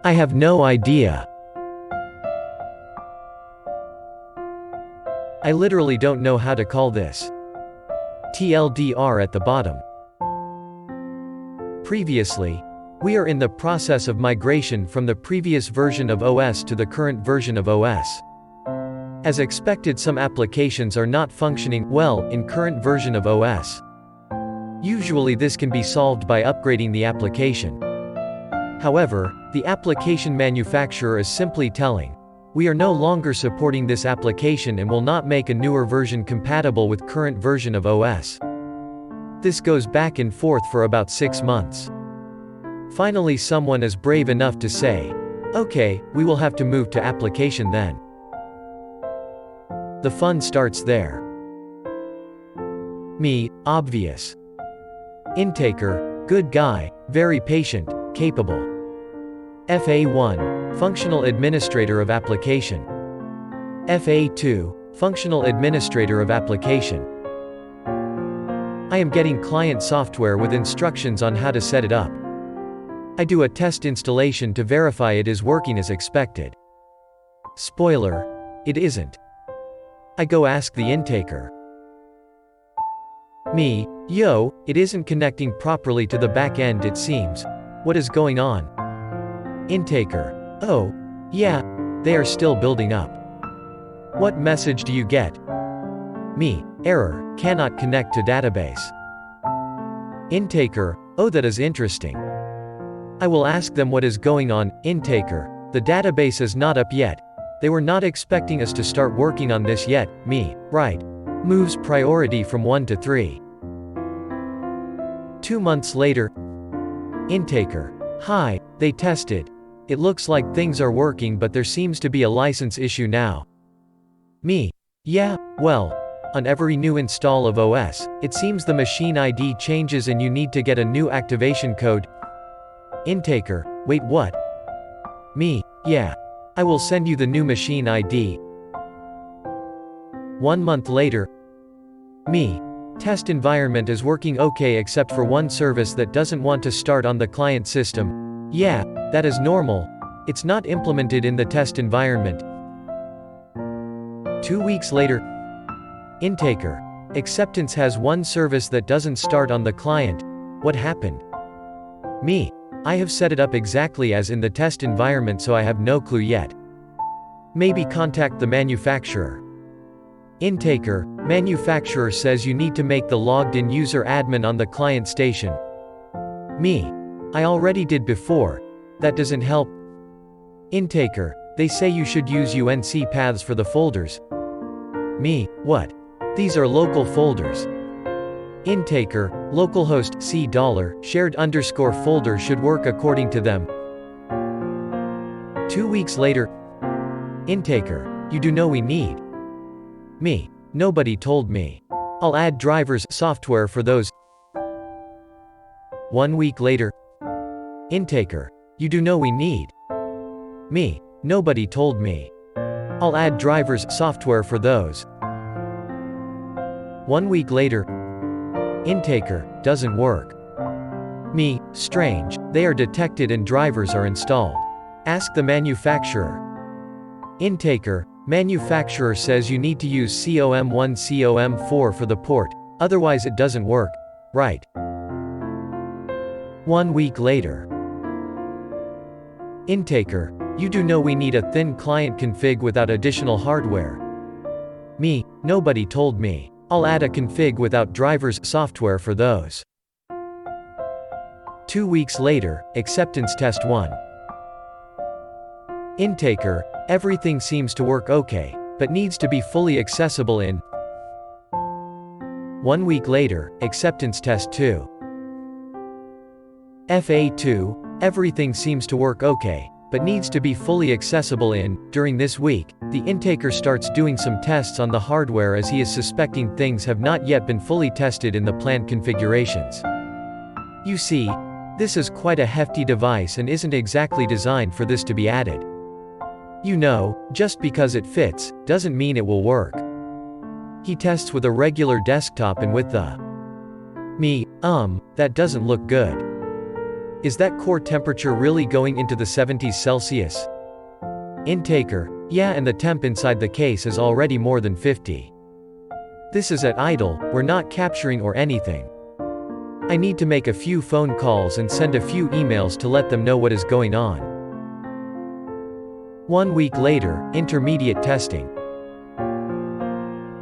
I have no idea. I literally don't know how to call this. TLDR at the bottom. Previously, we are in the process of migration from the previous version of OS to the current version of OS. As expected, some applications are not functioning well in current version of OS. Usually this can be solved by upgrading the application. However, the application manufacturer is simply telling, we are no longer supporting this application and will not make a newer version compatible with current version of OS. This goes back and forth for about 6 months. Finally, someone is brave enough to say, okay, we will have to move to application then. The fun starts there. Me, obvious. Intaker, good guy, very patient, capable. FA1, functional administrator of application. FA2, functional administrator of application. I am getting client software with instructions on how to set it up. I do a test installation to verify it is working as expected. Spoiler, it isn't. I go ask the intaker. Me, yo, it isn't connecting properly to the back end it seems. What is going on? Intaker, oh, yeah, they are still building up. What message do you get? Me, error, cannot connect to database. Intaker, oh, that is interesting. I will ask them what is going on. Intaker, the database is not up yet. They were not expecting us to start working on this yet. Me, right. Moves priority from 1 to 3. 2 months later. Intaker, hi, they tested. It looks like things are working, but there seems to be a license issue now. Me, yeah, well, on every new install of OS, it seems the machine ID changes and you need to get a new activation code. Intaker, wait, what? Me, yeah. I will send you the new machine ID. 1 month later. Me, test environment is working okay except for one service that doesn't want to start on the client system. Yeah, that is normal. It's not implemented in the test environment. 2 weeks later. Intaker, acceptance has one service that doesn't start on the client. What happened? Me, I have set it up exactly as in the test environment, so I have no clue yet. Maybe contact the manufacturer. Intaker, manufacturer says you need to make the logged in user admin on the client station. Me, I already did before. That doesn't help. Intaker, they say you should use UNC paths for the folders. Me, what? These are local folders. Intaker, localhost $, shared _ folder should work according to them. 2 weeks later. Intaker, you do know we need. Me, nobody told me. I'll add drivers software for those. 1 week later. Intaker, you do know we need. Me, nobody told me. I'll add drivers software for those. 1 week later. Intaker, doesn't work. Me, strange, they are detected and drivers are installed. Ask the manufacturer. Intaker, manufacturer says you need to use COM1 COM4 for the port, otherwise it doesn't work. Right. 1 week later. Intaker, you do know we need a thin client config without additional hardware. Me, nobody told me. I'll add a config without drivers software for those. 2 weeks later, acceptance test 1. Intaker, everything seems to work okay, but needs to be fully accessible in. 1 week later, acceptance test 2. FA2, everything seems to work okay, but needs to be fully accessible in. During this week, the intaker starts doing some tests on the hardware as he is suspecting things have not yet been fully tested in the plant configurations. You see, this is quite a hefty device and isn't exactly designed for this to be added. You know, just because it fits, doesn't mean it will work. He tests with a regular desktop and with the. Me, that doesn't look good. Is that core temperature really going into the 70s Celsius? Intaker, yeah, and the temp inside the case is already more than 50. This is at idle, we're not capturing or anything. I need to make a few phone calls and send a few emails to let them know what is going on. 1 week later, intermediate testing.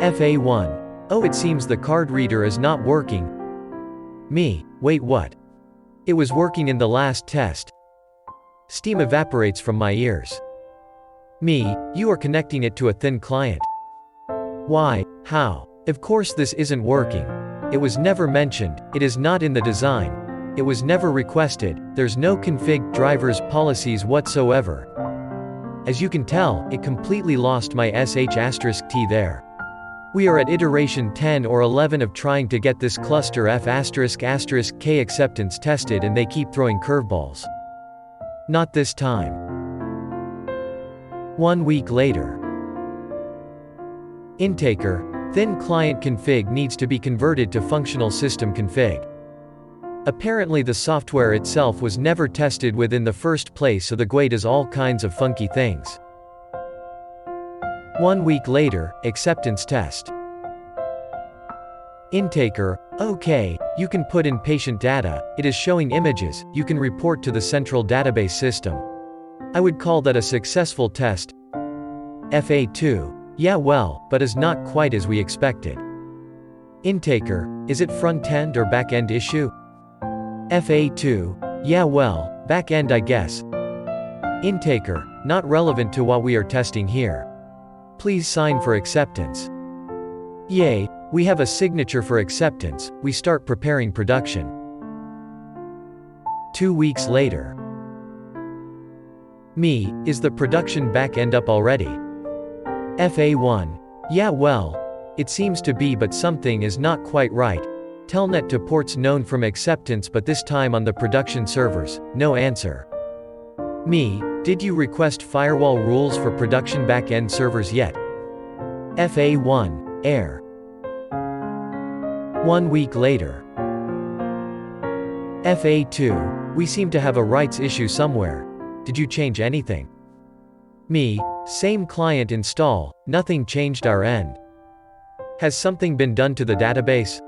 FA1. Oh, it seems the card reader is not working. Me, wait, what? It was working in the last test. Steam evaporates from my ears. Me, you are connecting it to a thin client. Why? How? Of course this isn't working. It was never mentioned, it is not in the design. It was never requested, there's no config drivers policies whatsoever. As you can tell, it completely lost my sh*t there. We are at iteration 10 or 11 of trying to get this cluster f***k acceptance tested and they keep throwing curveballs. Not this time. 1 week later. Intaker, thin client config needs to be converted to functional system config. Apparently the software itself was never tested with in the first place, so the GUI does all kinds of funky things. 1 week later, acceptance test. Intaker, okay, you can put in patient data, it is showing images, you can report to the central database system. I would call that a successful test. FA2, yeah, well, but is not quite as we expected. Intaker, is it front-end or back-end issue? FA2, yeah, well, back-end I guess. Intaker, not relevant to what we are testing here. Please sign for acceptance. Yay, we have a signature for acceptance, we start preparing production. 2 weeks later. Me, is the production back-end up already? FA1, yeah, well, it seems to be, but something is not quite right. Telnet to ports known from acceptance, but this time on the production servers, no answer. Me, did you request firewall rules for production back-end servers yet? FA1, error. 1 week later. FA2, we seem to have a rights issue somewhere. Did you change anything? Me, same client install, nothing changed our end. Has something been done to the database?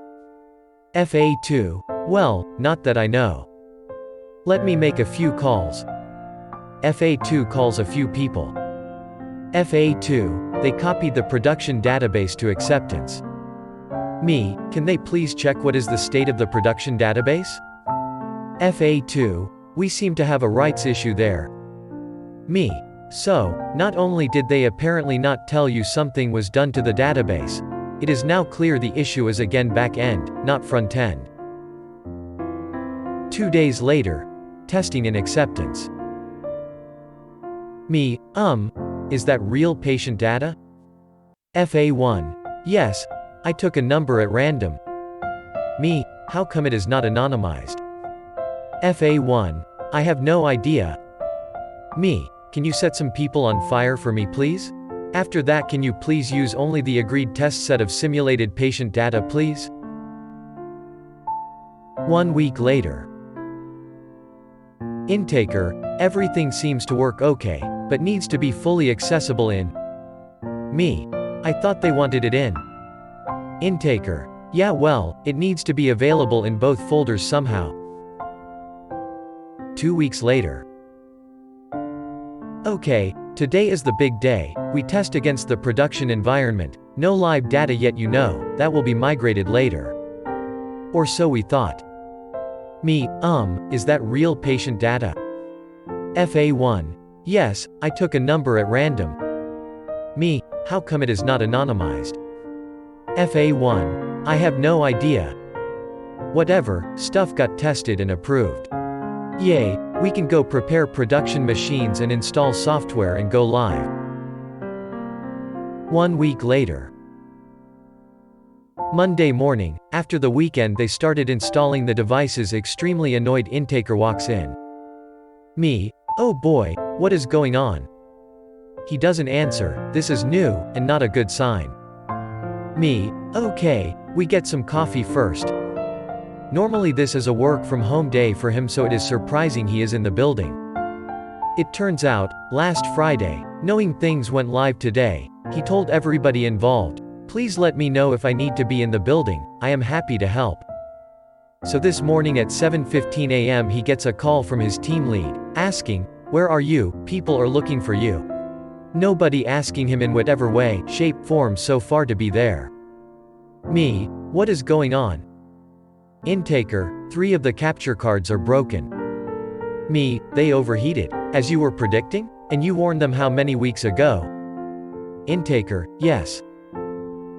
FA2, well, not that I know. Let me make a few calls. FA2 calls a few people. FA2, they copied the production database to acceptance. Me, can they please check what is the state of the production database? FA2, we seem to have a rights issue there. Me, so, not only did they apparently not tell you something was done to the database, it is now clear the issue is again back-end, not front-end. 2 days later, testing in acceptance. Me, is that real patient data? FA1, yes, I took a number at random. Me, how come it is not anonymized? FA1, I have no idea. Me, can you set some people on fire for me please? After that, can you please use only the agreed test set of simulated patient data please? 1 week later. Intaker, everything seems to work okay, but needs to be fully accessible in. Me, I thought they wanted it in. Intaker, yeah, well, it needs to be available in both folders somehow. 2 weeks later. Okay, today is the big day, we test against the production environment, no live data yet, you know, that will be migrated later. Or so we thought. Me, is that real patient data? FA1, yes, I took a number at random. Me, how come it is not anonymized? FA1, I have no idea. Whatever, stuff got tested and approved. Yay, we can go prepare production machines and install software and go live. 1 week later. Monday morning, after the weekend they started installing the devices. Extremely annoyed Intaker walks in. Me, oh boy, what is going on? He doesn't answer, this is new, and not a good sign. Me, okay, we get some coffee first. Normally this is a work from home day for him, so it is surprising he is in the building. It turns out, last Friday, knowing things went live today, he told everybody involved, "Please let me know if I need to be in the building, I am happy to help." So this morning at 7:15 a.m. he gets a call from his team lead, asking, "Where are you? People are looking for you." Nobody asking him in whatever way, shape, form so far to be there. Me, what is going on? Intaker, 3 of the capture cards are broken. Me, they overheated, as you were predicting? And you warned them how many weeks ago? Intaker, yes.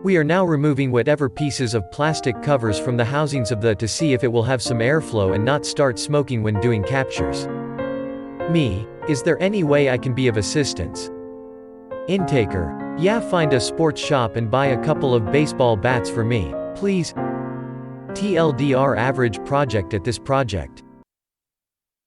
We are now removing whatever pieces of plastic covers from the housings of the to see if it will have some airflow and not start smoking when doing captures. Me, is there any way I can be of assistance? Intaker, yeah, find a sports shop and buy a couple of baseball bats for me, please. TLDR average project at this project.